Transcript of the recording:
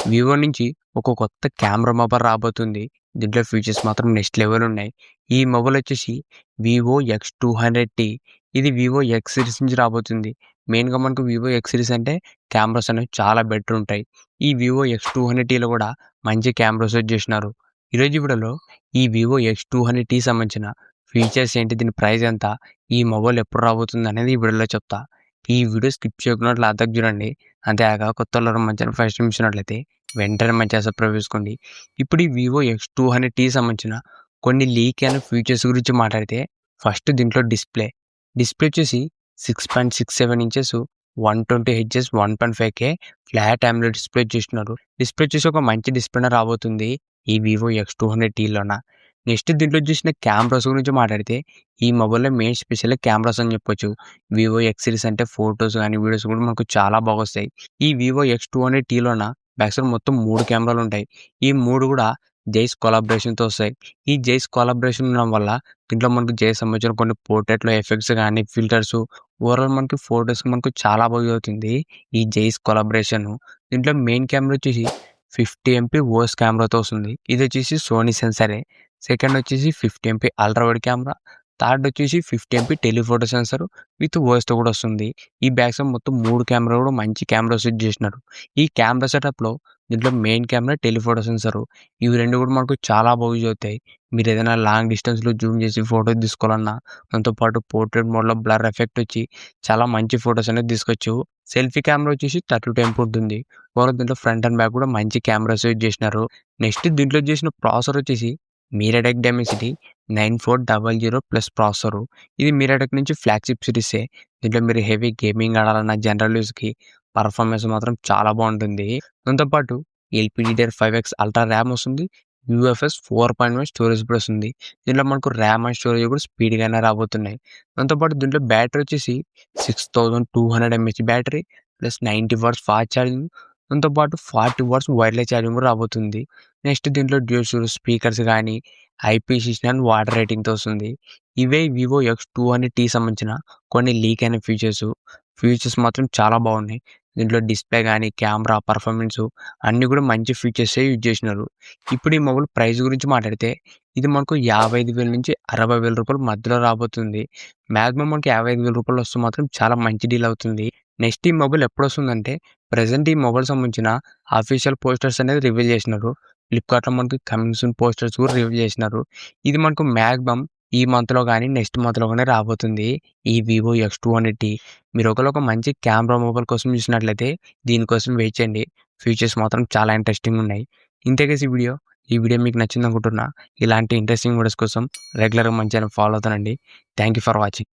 Vivo నుంచి ఒక కొత్త కెమెరా మొబైల్ రాబోతుంది. దీంట్లో ఫీచర్స్ మాత్రం నెక్స్ట్ లెవెల్ ఉన్నాయి. ఈ మొబైల్ వచ్చేసి వివో X200T. ఇది వివో ఎక్స్ సిరీస్ నుంచి రాబోతుంది. మెయిన్‌గా మనకు వివో ఎక్స్ సిరీస్ అంటే కెమెరాస్ అనేవి చాలా బెటర్ ఉంటాయి. ఈ వివో X200Tలో కూడా మంచి కెమెరాస్ యూజ్ చేసినారు. ఈరోజు వీడియోలో ఈ వివో X200T సంబంధించిన ఫీచర్స్ ఏంటి? దీని ప్రైస్ ఎంత? ఈ మొబైల్ ఎప్పుడు రాబోతుంది అనేది ఈ వీడియోలో చెప్తా. ఈ వీడియో స్కిప్ చేయకుండా లాస్ట్‌దాకా చూడండి. అంతేకాక కొత్తోళ్ళు మన ఛానల్ ఫస్ట్ టైం చూసినట్లయితే వెంటనే మన ఛానల్ సబ్స్క్రైబ్ చేసుకోండి. ఇప్పుడు ఈ వివో X200T సంబంధించిన కొన్ని లీక్ అయిన ఫీచర్స్ గురించి మాట్లాడితే ఫస్ట్ దీంట్లో డిస్ప్లే వచ్చేసి 6.67 ఇంచెస్ 120 హెచ్ఎస్ 1.5K ఫ్లాట్ AMOLED డిస్ప్లే చేస్తున్నారు. డిస్ప్లే వచ్చేసి ఒక మంచి డిస్ప్లేనే రాబోతుంది ఈ వివో X200Tలోన. నెక్స్ట్ దీంట్లో చూసిన కెమెరాస్ గురించి మాట్లాడితే ఈ మొబైల్‌లో మెయిన్ స్పెషల్ కెమెరాస్ అని చెప్పొచ్చు. వివో ఎక్స్ సిరీస్ అంటే ఫోటోస్ గానీ, వీడియోస్ కూడా మనకు చాలా బాగొస్తాయి. ఈ వివో X200Tలోన బ్యాక్ సైడ్ మొత్తం 3 కెమెరాలు ఉంటాయి. ఈ 3 కూడా జైస్ కొలాబరేషన్‌తో వస్తాయి. ఈ జైస్ కొలాబరేషన్ ఉండడం వల్ల దీంట్లో మనకు జైస్ సంబంధించిన కొన్ని పోర్ట్రేట్‌లో ఎఫెక్ట్స్ గానీ, ఫిల్టర్స్ ఓవరాల్ మనకి ఫోటోస్‌కి మనకు చాలా బాగా అవుతుంది ఈ జైస్ కొలాబరేషన్. దీంట్లో మెయిన్ కెమెరా వచ్చేసి 50 ఎంపీ ఓఎస్ కెమెరాతో వస్తుంది. ఇది వచ్చేసి సోనీ సెన్సారే. సెకండ్ వచ్చేసి 50 MP ultra wide camera. Third వచ్చేసి 50 ఎంపీ టెలిఫోటో సెన్సార్ విత్ ఓఎస్‌తో కూడా వస్తుంది. ఈ బ్యాక్ సైడ్ మొత్తం 3 కెమెరాలు కూడా మంచి కెమెరాస్ యూజ్ చేసినారు. ఈ కెమెరా సెటప్‌లో దీంట్లో మెయిన్ కెమెరా, టెలిఫోటో సెన్సార్ ఇవి 2 కూడా మనకు చాలా బాగా యూజ్ అవుతాయి. మీరు ఏదైనా లాంగ్ డిస్టెన్స్‌లో జూమ్ చేసి ఫోటో తీసుకోవాలన్నా, దాంతో పాటు పోర్ట్రేట్ మోడ్‌లో బ్లర్ ఎఫెక్ట్ వచ్చి చాలా మంచి ఫోటోస్ అనేది తీసుకోవచ్చు. సెల్ఫీ కెమెరా వచ్చేసి 32 ఎంపీ ఉంటుంది. ఓవరాల్ దీంట్లో ఫ్రంట్ అండ్ బ్యాక్ కూడా మంచి కెమెరాస్ యూజ్ చేసినారు. నెక్స్ట్ దీంట్లో చేసిన ప్రాసెసర్ వచ్చేసి మీడియాటెక్ డైమెన్సిటీ 9400 ప్లస్ ప్రాసెసర్. ఇది మీడియాటెక్ నుంచి ఫ్లాగ్‌షిప్ సిరీసే. దీంట్లో మీరు హెవీ గేమింగ్ ఆడాలన్నా, జనరల్ యూజ్‌కి పర్ఫార్మెన్స్ మాత్రం చాలా బాగుంటుంది. దాంతో పాటు LPDDR5X అల్ట్రా ర్యామ్ వస్తుంది. UFS 4.1 స్టోరేజ్ కూడా వస్తుంది. దీంట్లో మనకు ర్యామ్ అండ్ స్టోరేజ్ కూడా స్పీడ్‌గానే రాబోతున్నాయి. దాంతో పాటు దీంట్లో బ్యాటరీ వచ్చేసి 6200 mAh battery plus 90 watts fast charging. దాంతో పాటు 40 వాట్స్ వైర్లెస్ ఛార్జింగ్ కూడా రాబోతుంది. నెక్స్ట్ దీంట్లో డ్యూయల్ స్పీకర్స్ కానీ, IP69 వాటర్ రేటింగ్‌తో వస్తుంది. ఇవే వివో X200T సంబంధించిన కొన్ని లీక్ అయిన ఫీచర్స్ మాత్రం చాలా బాగున్నాయి. దీంట్లో డిస్ప్లే గానీ, కెమెరా పర్ఫార్మెన్స్ అన్నీ కూడా మంచి ఫీచర్సే యూజ్ చేసినారు. ఇప్పుడు ఈ మొబైల్ ప్రైస్ గురించి మాట్లాడితే ఇది మనకు 55,000 నుంచి 60,000 రూపాయల మధ్యలో రాబోతుంది. మాక్సిమం మనకి 55,000 రూపాయలు వస్తే మాత్రం చాలా మంచి డీల్ అవుతుంది. నెక్స్ట్ ఈ మొబైల్ ఎప్పుడొస్తుందంటే ప్రెజెంట్ ఈ మొబైల్ సంబంధించిన అఫీషియల్ పోస్టర్స్ అనేది రివీల్ చేసినారు. ఫ్లిప్‌కార్ట్‌లో మనకి కమింగ్ సూన్ పోస్టర్స్ కూడా రివీల్ చేసినారు. ఇది మనకు మాక్సిమం ఈ మంత్‌లో గానీ, నెక్స్ట్ మంత్‌లో గానీ రాబోతుంది ఈ వివో X200T. మీరు ఒక మంచి కెమెరా మొబైల్ కోసం చూసినట్లయితే దీనికోసం వెయిట్ చేయండి. ఫీచర్స్ మాత్రం చాలా ఇంట్రెస్టింగ్ ఉన్నాయి. ఇంతే గైస్ ఈ వీడియో మీకు నచ్చిందనుకుంటున్నా. ఇలాంటి ఇంట్రెస్టింగ్ వీడియోస్ కోసం రెగ్యులర్‌గా మన ఛానల్ ఫాలో అవుతానండి. Thank you for watching.